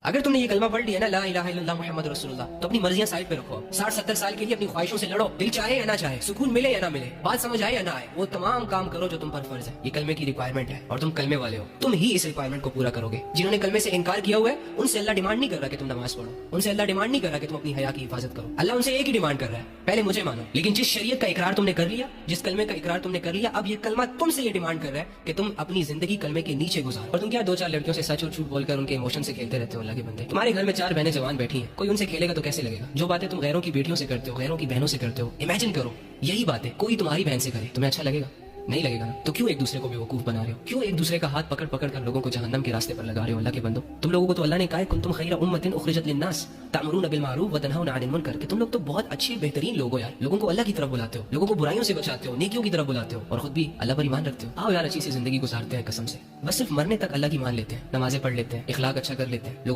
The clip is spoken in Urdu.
اگر تم نے یہ کلمہ پڑھ لیا نا لا الہ الا اللہ محمد رسول اللہ، تو اپنی مرضیاں سائڈ پہ رکھو، 60-70 سال کے لیے اپنی خواہشوں سے لڑو، دل چاہے یا نہ چاہے، سکون ملے یا نہ ملے، بات سمجھ آئے یا نہ آئے، وہ تمام کام کرو جو تم پر فرض ہے۔ یہ کلمے کی ریکوائرمنٹ ہے اور تم کلمے والے ہو، تم ہی اس ریکوائرمنٹ کو پورا کرو گے۔ جنہوں نے کلمے سے انکار کیا ہوا ہے ان سے اللہ ڈیمانڈ نہیں کر رہا کہ تم نماز پڑھو، ان سے اللہ ڈیمانڈ نہیں کر رہا کہ تم اپنی حیا کی حفاظت کرو، اللہ ان سے ایک ہی ڈیمانڈ کر رہا ہے، پہلے مجھے مانو۔ لیکن جس شریعت کا اقرار تم نے کر لیا، جس کلمے کا اقرار تم نے کر لیا، اب یہ کلمہ تم سے یہ ڈیمانڈ کر رہا ہے کہ تم اپنی زندگی کلمے کے نیچے گزارو۔ اور تم کیا 2-4 لڑکیوں سے سچ اور جھوٹ بول کر ان کے ایموشن سے کھیلتے رہتے ہو؟ اللہ کے بندے، تمہارے گھر میں 4 بہنیں جوان بیٹھی ہیں، کوئی ان سے کھیلے گا تو کیسے لگے گا؟ جو باتیں تم غیروں کی بیٹیوں سے کرتے ہو، غیروں کی بہنوں سے کرتے ہو، امیجن کرو یہی باتیں کوئی تمہاری بہن سے کرے، تمہیں اچھا لگے گا؟ نہیں لگے گا نا؟ تو کیوں ایک دوسرے کو بیوقوف بنا رہے ہو؟ کیوں ایک دوسرے کا ہاتھ پکڑ پکڑ کر لوگوں کو جہنم کے راستے پر لگا رہے ہو؟ اللہ کے بندو، تم لوگوں کو تو اللہ نے کہا ہے کنتم خیر امۃ اخرجت للناس تأمرون بالمعروف وتنہون عن المنکر، کہ تم لوگ تو بہت اچھے بہترین لوگ ہو یار، لوگوں کو اللہ کی طرف بلاتے ہو، لوگوں کو برائیوں سے بچاتے ہو، نیکیوں کی طرف بلاتے ہو، اور خود بھی اللہ پر ایمان رکھتے ہو۔ آؤ یار اچھی سی زندگی گزارتے ہیں قسم سے، بس صرف مرنے تک اللہ کی مان لیتے ہیں، نمازیں پڑھ لیتے ہیں، اخلاق اچھا کر لیتے ہیں،